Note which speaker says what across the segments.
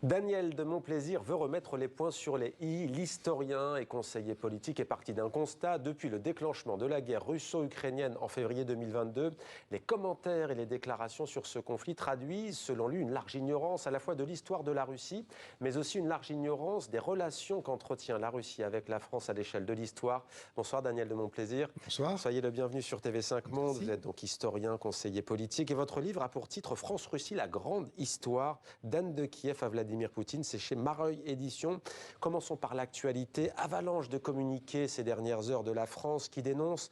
Speaker 1: Daniel de Montplaisir veut remettre les points sur les i. L'historien et conseiller politique est parti d'un constat. Depuis le déclenchement de la guerre russo-ukrainienne en février 2022, les commentaires et les déclarations sur ce conflit traduisent, selon lui, une large ignorance à la fois de l'histoire de la Russie, mais aussi une large ignorance des relations qu'entretient la Russie avec la France à l'échelle de l'histoire. Bonsoir Daniel de Montplaisir.
Speaker 2: Bonsoir.
Speaker 1: Soyez le bienvenu sur TV5 Monde.
Speaker 2: Merci.
Speaker 1: Vous êtes donc historien, conseiller politique et votre livre a pour titre France-Russie, la grande histoire d'Anne de Kiev à Vladimir Poutine. C'est chez Mareuil Éditions. Commençons par l'actualité. Avalanche de communiqués ces dernières heures de la France qui dénonce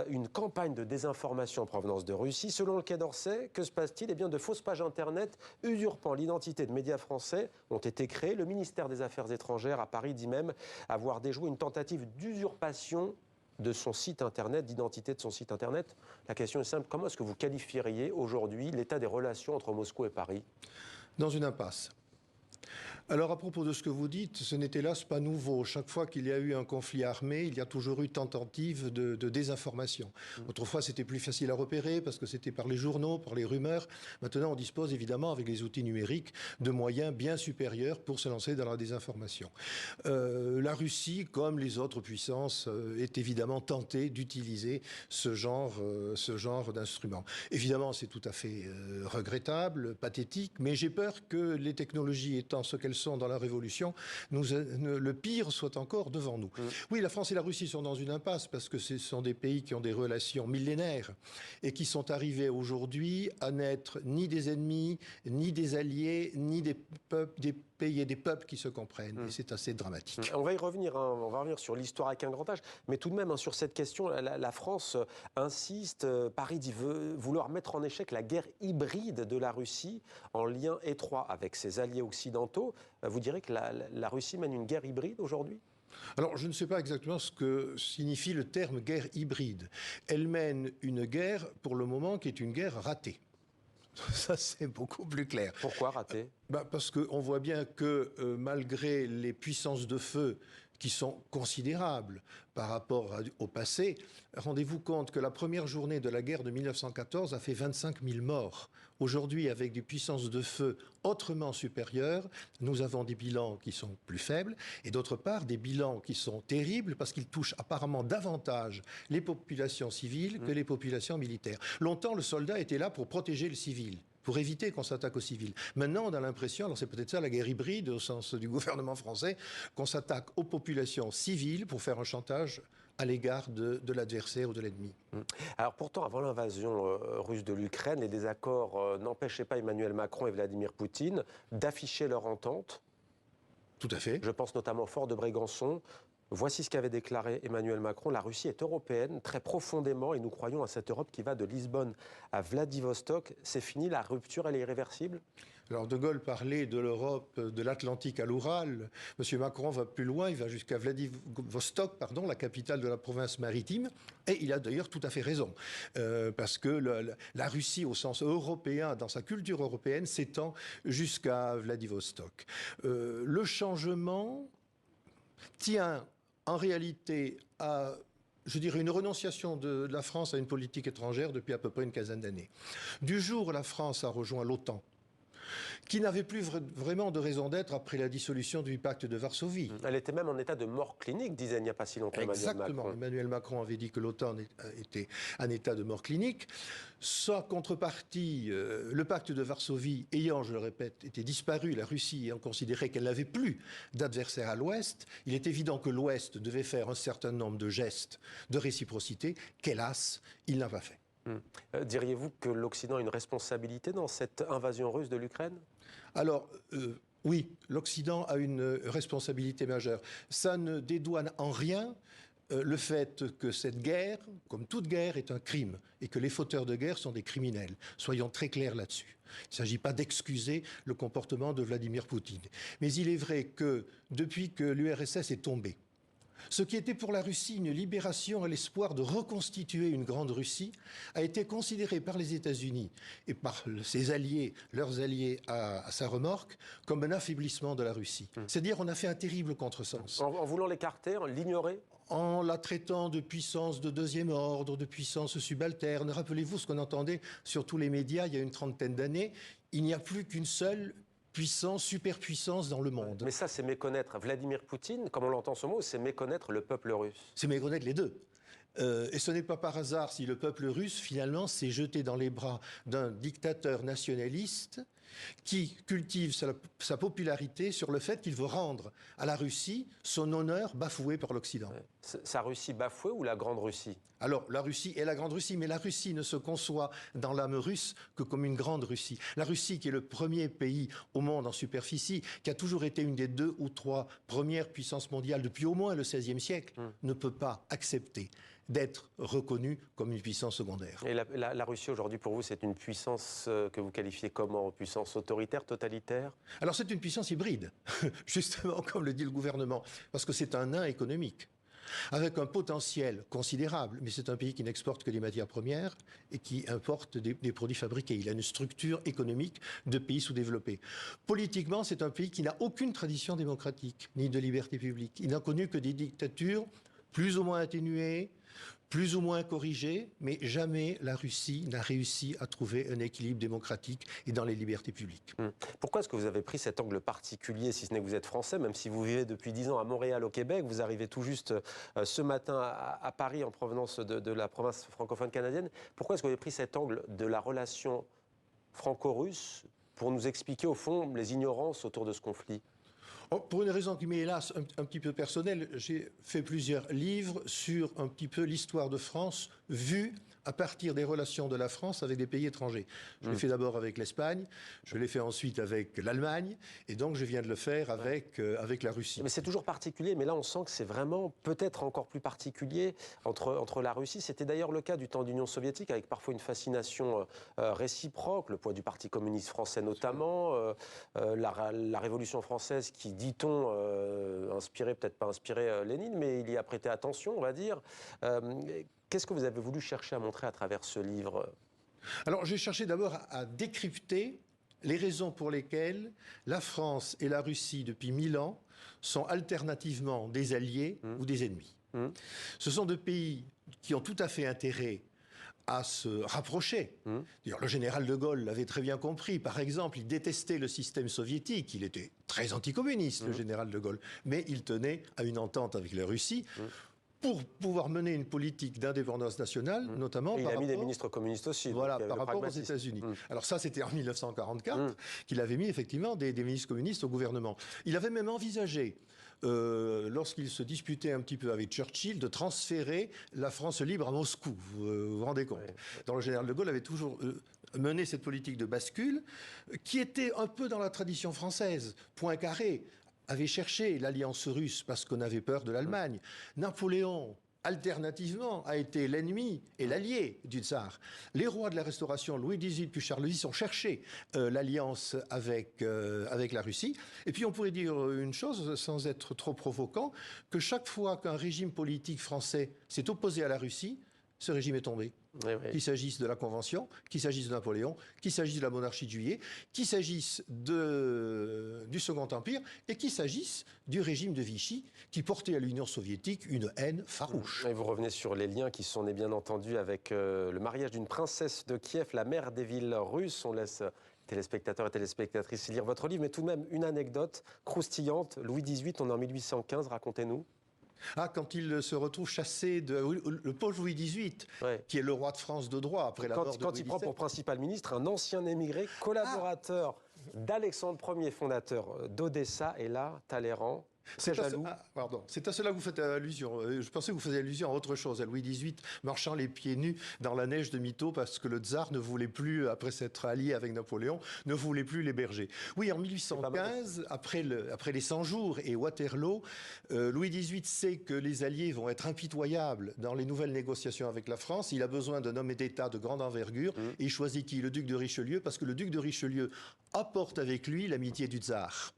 Speaker 1: une campagne de désinformation en provenance de Russie. Selon le Quai d'Orsay, que se passe-t-il? Eh bien, de fausses pages Internet usurpant l'identité de médias français ont été créées. Le ministère des Affaires étrangères à Paris dit même avoir déjoué une tentative d'usurpation de son site Internet, d'identité de son site Internet. La question est simple. Comment est-ce que vous qualifieriez aujourd'hui l'état des relations entre Moscou et Paris?
Speaker 2: Dans une impasse. Alors, à propos de ce que vous dites, ce n'est hélas pas nouveau. Chaque fois qu'il y a eu un conflit armé, il y a toujours eu tentative de désinformation. Autrefois, c'était plus facile à repérer parce que c'était par les journaux, par les rumeurs. Maintenant, on dispose évidemment, avec les outils numériques, de moyens bien supérieurs pour se lancer dans la désinformation. La Russie, comme les autres puissances, est évidemment tentée d'utiliser ce genre d'instrument. Évidemment, c'est tout à fait regrettable, pathétique, mais j'ai peur que les technologies étant ce qu'elles sont dans la Révolution, le pire soit encore devant nous. Oui, la France et la Russie sont dans une impasse parce que ce sont des pays qui ont des relations millénaires et qui sont arrivés aujourd'hui à n'être ni des ennemis, ni des alliés, ni des pays et des peuples qui se comprennent. Et c'est assez dramatique.
Speaker 1: On va y revenir, on va revenir sur l'histoire avec un grand H, mais tout de même sur cette question, la France insiste, Paris dit vouloir mettre en échec la guerre hybride de la Russie en lien étroit avec ses alliés occidentaux. Vous direz que la Russie mène une guerre hybride aujourd'hui ?
Speaker 2: Alors, je ne sais pas exactement ce que signifie le terme guerre hybride. Elle mène une guerre, pour le moment, qui est une guerre ratée. Ça, c'est beaucoup plus clair.
Speaker 1: Pourquoi raté ?
Speaker 2: Parce qu'on voit bien que malgré les puissances de feu qui sont considérables par rapport au passé, rendez-vous compte que la première journée de la guerre de 1914 a fait 25 000 morts. Aujourd'hui, avec des puissances de feu autrement supérieures, nous avons des bilans qui sont plus faibles et d'autre part des bilans qui sont terribles parce qu'ils touchent apparemment davantage les populations civiles que les populations militaires. Longtemps, le soldat était là pour protéger le civil, pour éviter qu'on s'attaque aux civils. Maintenant, on a l'impression, alors c'est peut-être ça la guerre hybride au sens du gouvernement français, qu'on s'attaque aux populations civiles pour faire un chantage à l'égard de l'adversaire ou de l'ennemi.
Speaker 1: Alors pourtant, avant l'invasion russe de l'Ukraine, les désaccords n'empêchaient pas Emmanuel Macron et Vladimir Poutine d'afficher leur entente.
Speaker 2: Tout à fait.
Speaker 1: Je pense notamment au fort de Brégançon. Voici ce qu'avait déclaré Emmanuel Macron. La Russie est européenne très profondément et nous croyons à cette Europe qui va de Lisbonne à Vladivostok. C'est fini, la rupture, elle est irréversible ?
Speaker 2: Alors De Gaulle parlait de l'Europe, de l'Atlantique à l'Oural. Monsieur Macron va plus loin, il va jusqu'à Vladivostok, la capitale de la province maritime. Et il a d'ailleurs tout à fait raison. Parce que la Russie, au sens européen, dans sa culture européenne, s'étend jusqu'à Vladivostok. Le changement tient en réalité à, je dirais, une renonciation de la France à une politique étrangère depuis à peu près une quinzaine d'années. Du jour où la France a rejoint l'OTAN, qui n'avait plus vraiment de raison d'être après la dissolution du pacte de Varsovie.
Speaker 1: Elle était même en état de mort clinique, disait il n'y a pas si longtemps
Speaker 2: Exactement.
Speaker 1: Emmanuel Macron.
Speaker 2: Emmanuel Macron avait dit que l'OTAN était en état de mort clinique. Sa contrepartie, le pacte de Varsovie ayant, je le répète, été disparu, la Russie ayant considéré qu'elle n'avait plus d'adversaire à l'Ouest, il est évident que l'Ouest devait faire un certain nombre de gestes de réciprocité qu'hélas, il n'a pas fait.
Speaker 1: Diriez-vous que l'Occident a une responsabilité dans cette invasion russe de l'Ukraine ?
Speaker 2: Alors, oui, l'Occident a une responsabilité majeure. Ça ne dédouane en rien le fait que cette guerre, comme toute guerre, est un crime et que les fauteurs de guerre sont des criminels. Soyons très clairs là-dessus. Il ne s'agit pas d'excuser le comportement de Vladimir Poutine. Mais il est vrai que depuis que l'URSS est tombée, ce qui était pour la Russie une libération et l'espoir de reconstituer une grande Russie a été considéré par les États-Unis et par ses alliés, leurs alliés à sa remorque, comme un affaiblissement de la Russie. C'est-à-dire on a fait un terrible contresens.
Speaker 1: En voulant l'écarter, en l'ignorer ?
Speaker 2: En la traitant de puissance de deuxième ordre, de puissance subalterne. Rappelez-vous ce qu'on entendait sur tous les médias il y a une trentaine d'années. Il n'y a plus qu'une seule puissance, superpuissance dans le monde.
Speaker 1: Mais ça, c'est méconnaître. Vladimir Poutine, comme on l'entend ce mot, c'est méconnaître le peuple russe.
Speaker 2: C'est méconnaître les deux. Et ce n'est pas par hasard si le peuple russe, finalement, s'est jeté dans les bras d'un dictateur nationaliste qui cultive sa popularité sur le fait qu'il veut rendre à la Russie son honneur bafoué par l'Occident.
Speaker 1: Ouais. Sa Russie bafouée ou la Grande Russie?
Speaker 2: Alors, la Russie est la Grande Russie, mais la Russie ne se conçoit dans l'âme russe que comme une Grande Russie. La Russie, qui est le premier pays au monde en superficie, qui a toujours été une des 2 ou 3 premières puissances mondiales depuis au moins le XVIe siècle, ne peut pas accepter d'être reconnue comme une puissance secondaire.
Speaker 1: Et la Russie aujourd'hui, pour vous, c'est une puissance que vous qualifiez comment? Puissance autoritaire, totalitaire?
Speaker 2: Alors c'est une puissance hybride, justement comme le dit le gouvernement, parce que c'est un nain économique, avec un potentiel considérable, mais c'est un pays qui n'exporte que des matières premières et qui importe des produits fabriqués. Il a une structure économique de pays sous-développés. Politiquement, c'est un pays qui n'a aucune tradition démocratique, ni de liberté publique. Il n'a connu que des dictatures plus ou moins atténuées, plus ou moins corrigé, mais jamais la Russie n'a réussi à trouver un équilibre démocratique et dans les libertés publiques.
Speaker 1: Pourquoi est-ce que vous avez pris cet angle particulier, si ce n'est que vous êtes français, même si vous vivez depuis 10 ans à Montréal, au Québec, vous arrivez tout juste ce matin à Paris en provenance de la province francophone canadienne. Pourquoi est-ce que vous avez pris cet angle de la relation franco-russe pour nous expliquer, au fond, les ignorances autour de ce conflit?
Speaker 2: Pour une raison qui m'est hélas un petit peu personnelle, j'ai fait plusieurs livres sur un petit peu l'histoire de France vue à partir des relations de la France avec des pays étrangers. Je l'ai fait d'abord avec l'Espagne, je l'ai fait ensuite avec l'Allemagne, et donc je viens de le faire avec la Russie.
Speaker 1: Mais c'est toujours particulier, mais là on sent que c'est vraiment peut-être encore plus particulier entre la Russie. C'était d'ailleurs le cas du temps d'Union soviétique, avec parfois une fascination réciproque, le poids du Parti communiste français notamment, la Révolution française qui, dit-on, inspiré, peut-être pas inspiré Lénine, mais il y a prêté attention, on va dire. Qu'est-ce que vous avez voulu chercher à montrer à travers ce livre?
Speaker 2: Alors j'ai cherché d'abord à décrypter les raisons pour lesquelles la France et la Russie, depuis 1000 ans, sont alternativement des alliés ou des ennemis. Ce sont deux pays qui ont tout à fait intérêt à se rapprocher. D'ailleurs, le général de Gaulle l'avait très bien compris. Par exemple, il détestait le système soviétique. Il était très anticommuniste, le général de Gaulle. Mais il tenait à une entente avec la Russie pour pouvoir mener une politique d'indépendance nationale, notamment
Speaker 1: et
Speaker 2: par rapport...
Speaker 1: Il a mis des ministres communistes aussi.
Speaker 2: Voilà, par rapport aux États-Unis. Alors ça, c'était en 1944 qu'il avait mis effectivement des ministres communistes au gouvernement. Il avait même envisagé, lorsqu'il se disputait un petit peu avec Churchill, de transférer la France libre à Moscou. Vous vous rendez compte? Donc le général de Gaulle avait toujours mené cette politique de bascule qui était un peu dans la tradition française. Poincaré avait cherché l'alliance russe parce qu'on avait peur de l'Allemagne. Napoléon, alternativement, a été l'ennemi et l'allié du tsar. Les rois de la Restauration, Louis XVIII puis Charles X, ont cherché l'alliance avec la Russie. Et puis on pourrait dire une chose, sans être trop provocant, que chaque fois qu'un régime politique français s'est opposé à la Russie, ce régime est tombé. Qu'il s'agisse de la Convention, qu'il s'agisse de Napoléon, qu'il s'agisse de la monarchie de Juillet, qu'il s'agisse du Second Empire et qu'il s'agisse du régime de Vichy qui portait à l'Union soviétique une haine farouche.
Speaker 1: Et vous revenez sur les liens qui sont nés bien entendu avec le mariage d'une princesse de Kiev, la mère des villes russes. On laisse téléspectateurs et téléspectatrices lire votre livre, mais tout de même une anecdote croustillante. Louis XVIII, on est en 1815, racontez-nous.
Speaker 2: Ah, quand il se retrouve chassé le pauvre Louis XVIII, qui est le roi de France de droit après la mort de Louis XVII.
Speaker 1: Quand il prend pour principal ministre un ancien émigré, collaborateur d'Alexandre Ier, fondateur d'Odessa, et là, Talleyrand. C'est jaloux.
Speaker 2: C'est à cela que vous faites allusion. Je pensais que vous faisiez allusion à autre chose, à Louis XVIII marchant les pieds nus dans la neige de Mito parce que le tsar ne voulait plus, après s'être allié avec Napoléon, ne voulait plus l'héberger. Oui, en 1815, après les 100 jours et Waterloo, Louis XVIII sait que les Alliés vont être impitoyables dans les nouvelles négociations avec la France. Il a besoin d'un homme d'État de grande envergure et il choisit qui? Le duc de Richelieu, parce que le duc de Richelieu apporte avec lui l'amitié du tsar.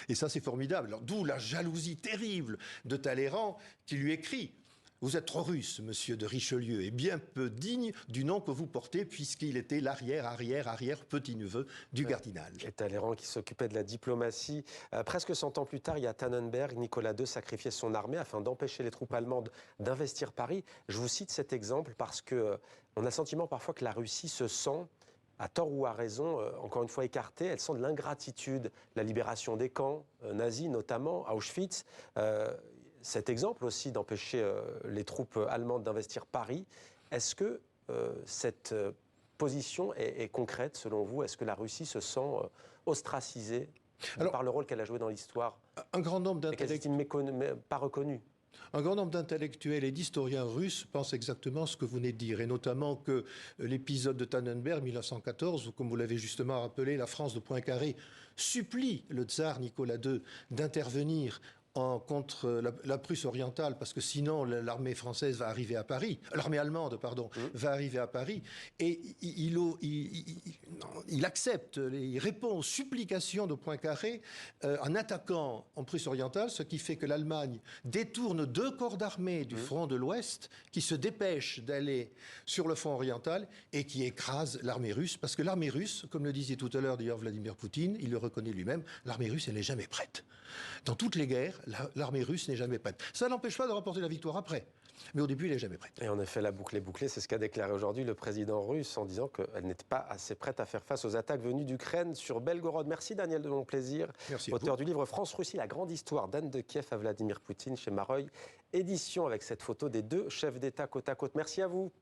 Speaker 2: Et ça, c'est formidable. D'où la jalousie terrible de Talleyrand qui lui écrit « Vous êtes trop russe, monsieur de Richelieu, et bien peu digne du nom que vous portez, puisqu'il était l'arrière-petit-neveu du cardinal. »
Speaker 1: Et Talleyrand qui s'occupait de la diplomatie. Presque 100 ans plus tard, il y a Tannenberg. Nicolas II sacrifiait son armée afin d'empêcher les troupes allemandes d'investir Paris. Je vous cite cet exemple parce qu'on a le sentiment parfois que la Russie se sent à tort ou à raison, encore une fois écartées. Elles sont de l'ingratitude, la libération des camps nazis, notamment à Auschwitz. Cet exemple aussi d'empêcher les troupes allemandes d'investir Paris. Est-ce que cette position est concrète selon vous? Est-ce que la Russie se sent ostracisée par le rôle qu'elle a joué dans l'histoire?
Speaker 2: Un grand nombre d'intellectuels
Speaker 1: pas reconnue.
Speaker 2: Un grand nombre d'intellectuels et d'historiens russes pensent exactement ce que vous venez de dire, et notamment que l'épisode de Tannenberg 1914, où, comme vous l'avez justement rappelé, la France de Poincaré supplie le tsar Nicolas II d'intervenir contre la Prusse orientale, parce que sinon l'armée française va arriver à Paris, l'armée allemande, pardon, va arriver à Paris, et il accepte, il répond aux supplications de Poincaré en attaquant en Prusse orientale, ce qui fait que l'Allemagne détourne 2 corps d'armée du front de l'Ouest, qui se dépêchent d'aller sur le front oriental et qui écrasent l'armée russe, parce que l'armée russe, comme le disait tout à l'heure d'ailleurs Vladimir Poutine, il le reconnaît lui-même, l'armée russe, elle n'est jamais prête. Dans toutes les guerres, l'armée russe n'est jamais prête. Ça n'empêche pas de remporter la victoire après. Mais au début, elle n'est jamais prête.
Speaker 1: Et en effet, la boucle est bouclée. C'est ce qu'a déclaré aujourd'hui le président russe en disant qu'elle n'était pas assez prête à faire face aux attaques venues d'Ukraine sur Belgorod. Merci Daniel de Montplaisir, auteur du livre France-Russie, la grande histoire d'Anne de Kiev à Vladimir Poutine chez Mareuil Édition, avec cette photo des 2 chefs d'État côte à côte. Merci à vous.